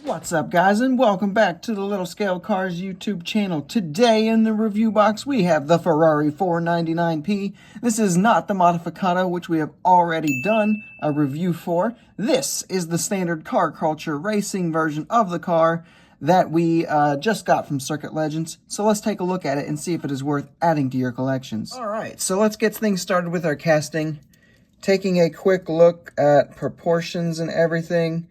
What's up, guys, and welcome back to the Little Scale Cars YouTube channel. Today in the review box we have the Ferrari 499p. This is not the Modificata, which we have already done a review for. This is the standard car culture racing version of the car that we just got from Circuit Legends. So let's take a look at it and see if it is worth adding to your collections. Alright, so let's get things started with our casting. Taking a quick look at proportions and everything.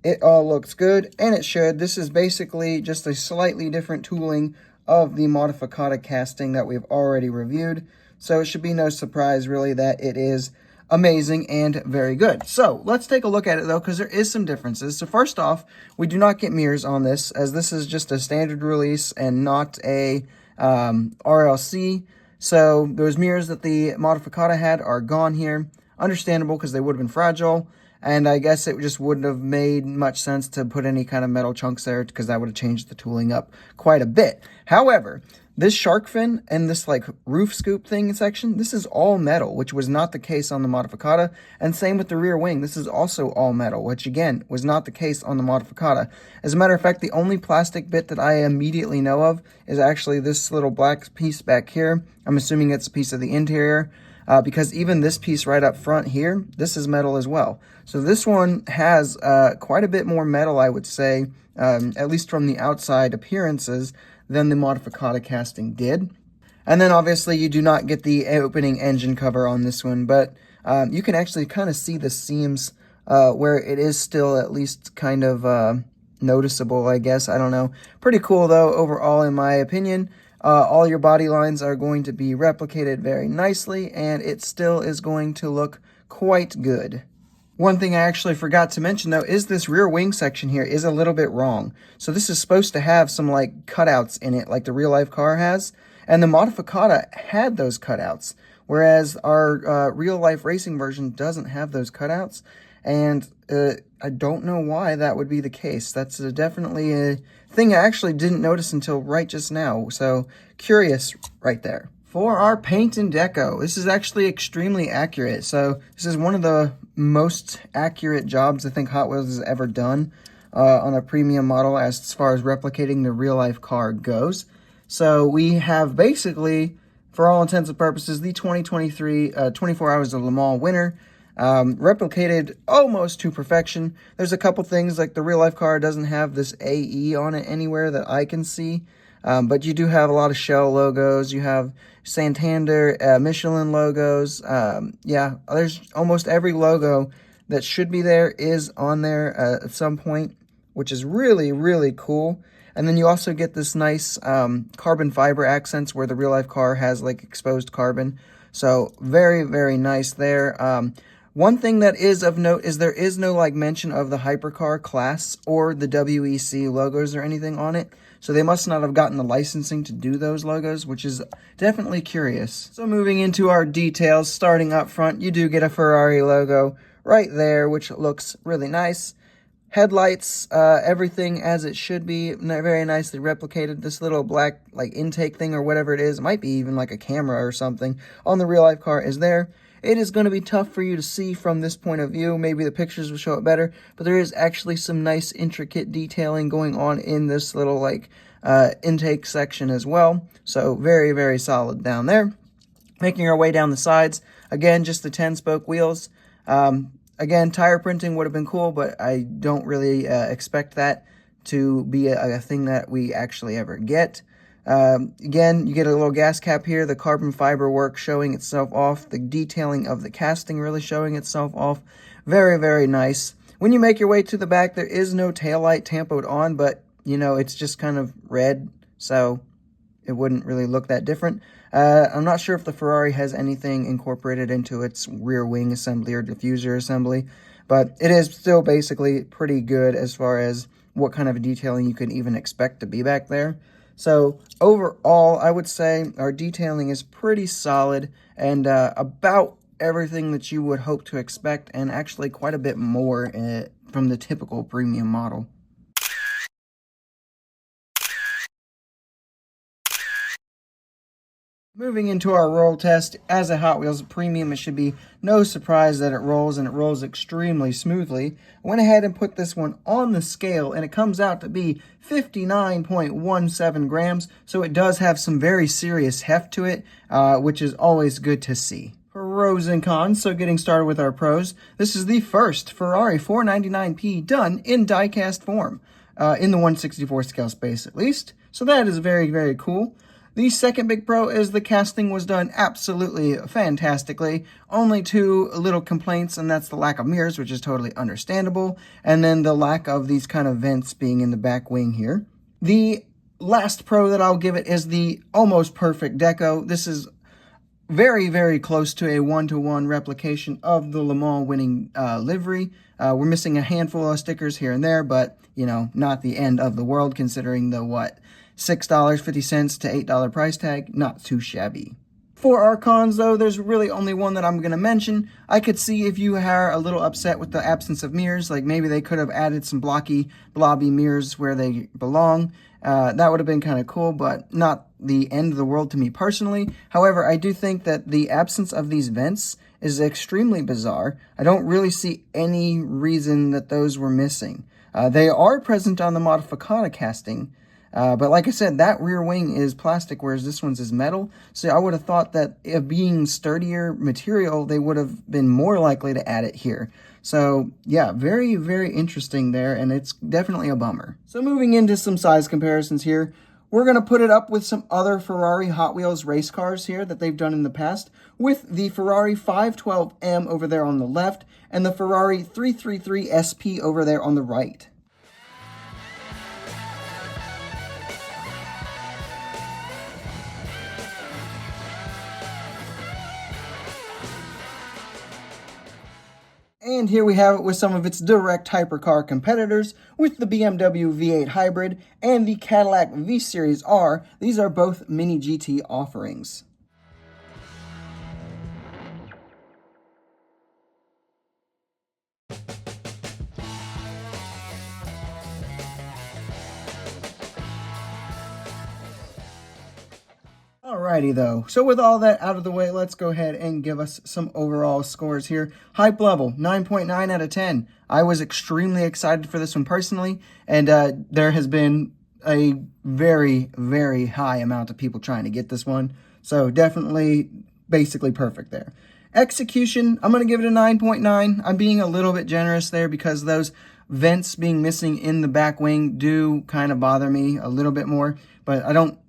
It all looks good, and it should. This is basically just a slightly different tooling of the Modificata casting that we've already reviewed. So it should be no surprise, really, that it is amazing and very good. So let's take a look at it, though, because there is some differences. So first off, we do not get mirrors on this, as this is just a standard release and not a RLC. So those mirrors that the Modificata had are gone here. Understandable, because they would have been fragile. And I guess it just wouldn't have made much sense to put any kind of metal chunks there, because that would have changed the tooling up quite a bit. However, this shark fin and this like roof scoop thing section, this is all metal, which was not the case on the Modificata. And same with the rear wing. This is also all metal, which again was not the case on the Modificata. As a matter of fact, the only plastic bit that I immediately know of is actually this little black piece back here. I'm assuming it's a piece of the interior. Because even this piece right up front here, this is metal as well. So this one has quite a bit more metal, I would say, at least from the outside appearances, than the Modificata casting did. And then obviously you do not get the opening engine cover on this one, but you can actually kind of see the seams where it is still at least kind of noticeable, I guess. I don't know. Pretty cool, though, overall, in my opinion. All your body lines are going to be replicated very nicely, and it still is going to look quite good. One thing I actually forgot to mention, though, is this rear wing section here is a little bit wrong. So this is supposed to have some, like, cutouts in it, like the real-life car has. And the Modificata had those cutouts, whereas our real-life racing version doesn't have those cutouts. And I don't know why that would be the case. That's definitely a thing I actually didn't notice until right just now. So curious right there. For our paint and deco, this is actually extremely accurate. So this is one of the most accurate jobs I think Hot Wheels has ever done on a premium model as far as replicating the real-life car goes. So we have basically, for all intents and purposes, the 2023 24 Hours of Le Mans winner. Replicated almost to perfection. There's a couple things, like the real-life car doesn't have this AE on it anywhere that I can see, but you do have a lot of Shell logos. You have Santander, Michelin logos. Yeah, there's almost every logo that should be there is on there at some point, which is really, really cool. And then you also get this nice carbon fiber accents where the real-life car has like exposed carbon. So very, very nice there. One thing that is of note is there is no like mention of the hypercar class or the WEC logos or anything on it. So they must not have gotten the licensing to do those logos, which is definitely curious. So moving into our details, starting up front, you do get a Ferrari logo right there, which looks really nice. Headlights, everything as it should be, very nicely replicated. This little black like intake thing or whatever it is, might be even like a camera or something, on the real life car is there. It is going to be tough for you to see from this point of view. Maybe the pictures will show it better, but there is actually some nice intricate detailing going on in this little like intake section as well. So very, very solid down there. Making our way down the sides, again, just the 10-spoke wheels. Again, tire printing would have been cool, but I don't really expect that to be a thing that we actually ever get. Again, you get a little gas cap here, the carbon fiber work showing itself off, the detailing of the casting really showing itself off. Very, very nice. When you make your way to the back, there is no taillight tampoed on, but, you know, it's just kind of red, so it wouldn't really look that different. I'm not sure if the Ferrari has anything incorporated into its rear wing assembly or diffuser assembly, but it is still basically pretty good as far as what kind of detailing you can even expect to be back there. So overall, I would say our detailing is pretty solid and about everything that you would hope to expect, and actually quite a bit more from the typical premium model. Moving into our roll test, as a Hot Wheels Premium, it should be no surprise that it rolls, and it rolls extremely smoothly. I went ahead and put this one on the scale, and it comes out to be 59.17 grams, so it does have some very serious heft to it, which is always good to see. Pros and cons, so getting started with our pros, this is the first Ferrari 499p done in die-cast form, in the 1/64 scale space at least, so that is very, very cool. The second big pro is the casting was done absolutely fantastically. Only two little complaints, and that's the lack of mirrors, which is totally understandable, and then the lack of these kind of vents being in the back wing here. The last pro that I'll give it is the almost perfect deco. This is very, very close to a one-to-one replication of the Le Mans winning livery. We're missing a handful of stickers here and there, but, you know, not the end of the world considering the, $6.50 to $8 price tag. Not too shabby. For our cons, though, there's really only one that I'm going to mention. I could see if you are a little upset with the absence of mirrors, like maybe they could have added some blocky, blobby mirrors where they belong. That would have been kind of cool, but not the end of the world to me personally. However, I do think that the absence of these vents is extremely bizarre. I don't really see any reason that those were missing. They are present on the Modificata casting, but like I said, that rear wing is plastic, whereas this one's is metal. So I would have thought that if being sturdier material, they would have been more likely to add it here. So yeah, very, very interesting there, and it's definitely a bummer. So moving into some size comparisons here, we're going to put it up with some other Ferrari Hot Wheels race cars here that they've done in the past, with the Ferrari 512M over there on the left, and the Ferrari 333 SP over there on the right. And here we have it with some of its direct hypercar competitors, with the BMW V8 Hybrid and the Cadillac V-Series R. These are both Mini GT offerings. Alrighty though, so with all that out of the way, let's go ahead and give us some overall scores here. Hype level, 9.9 out of 10. I was extremely excited for this one personally, and there has been a very, very high amount of people trying to get this one. So definitely, basically perfect there. Execution, I'm going to give it a 9.9. I'm being a little bit generous there because those vents being missing in the back wing do kind of bother me a little bit more, but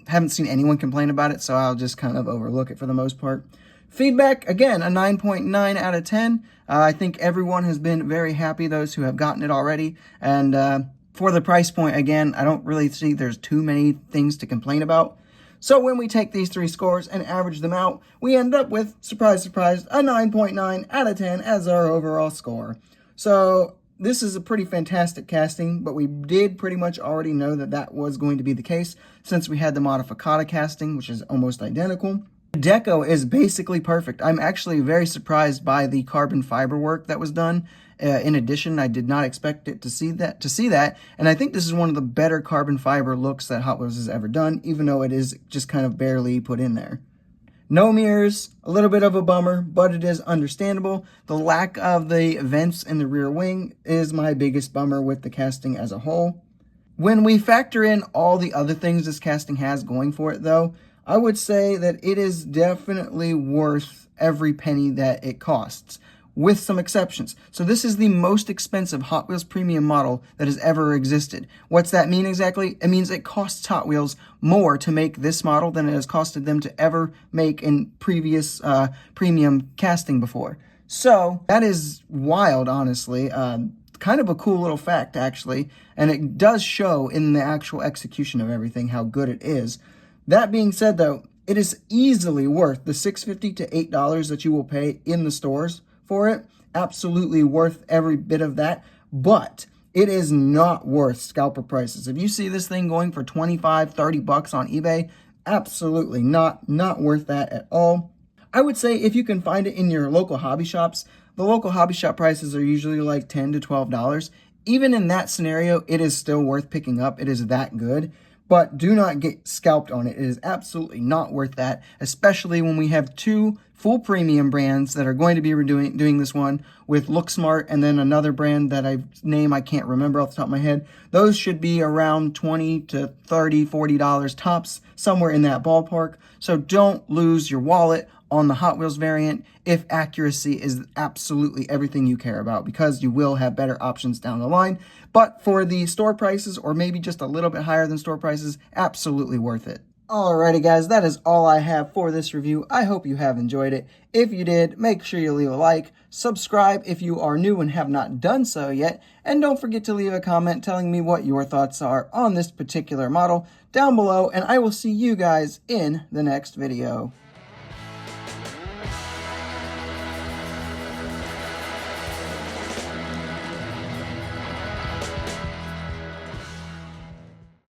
haven't seen anyone complain about it, so I'll just kind of overlook it for the most part. Feedback, again, a 9.9 out of 10. I think everyone has been very happy, those who have gotten it already, and for the price point, again, I don't really see there's too many things to complain about. So when we take these three scores and average them out, we end up with, surprise, surprise, a 9.9 out of 10 as our overall score. So this is a pretty fantastic casting, but we did pretty much already know that that was going to be the case since we had the Modificata casting, which is almost identical. The deco is basically perfect. I'm actually very surprised by the carbon fiber work that was done. In addition, I did not expect it to see that, and I think this is one of the better carbon fiber looks that Hot Wheels has ever done, even though it is just kind of barely put in there. No mirrors, a little bit of a bummer, but it is understandable. The lack of the vents in the rear wing is my biggest bummer with the casting as a whole. When we factor in all the other things this casting has going for it, though, I would say that it is definitely worth every penny that it costs, with some exceptions. So this is the most expensive Hot Wheels premium model that has ever existed. What's that mean exactly? It means it costs Hot Wheels more to make this model than it has costed them to ever make in previous premium casting before. So that is wild, honestly. Kind of a cool little fact, actually, and it does show in the actual execution of everything how good it is. That being said, though, it is easily worth the $6.50 to $8 that you will pay in the stores for it. Absolutely worth every bit of that, but it is not worth scalper prices. If you see this thing going for 25, 30 bucks on eBay, absolutely not worth that at all. I would say if you can find it in your local hobby shops, the local hobby shop prices are usually like $10 to $12. Even in that scenario, it is still worth picking up. It is that good. but do not get scalped on it. It is absolutely not worth that, especially when we have two full premium brands that are going to be doing this one with Look Smart, and then another brand that I can't remember off the top of my head. Those should be around $20 to $30, $40 tops, somewhere in that ballpark. So don't lose your wallet on the Hot Wheels variant if accuracy is absolutely everything you care about, because you will have better options down the line. But for the store prices, or maybe just a little bit higher than store prices, absolutely worth it. Alrighty guys, that is all I have for this review. I hope you have enjoyed it. If you did, make sure you leave a like, subscribe if you are new and have not done so yet, and don't forget to leave a comment telling me what your thoughts are on this particular model down below, and I will see you guys in the next video.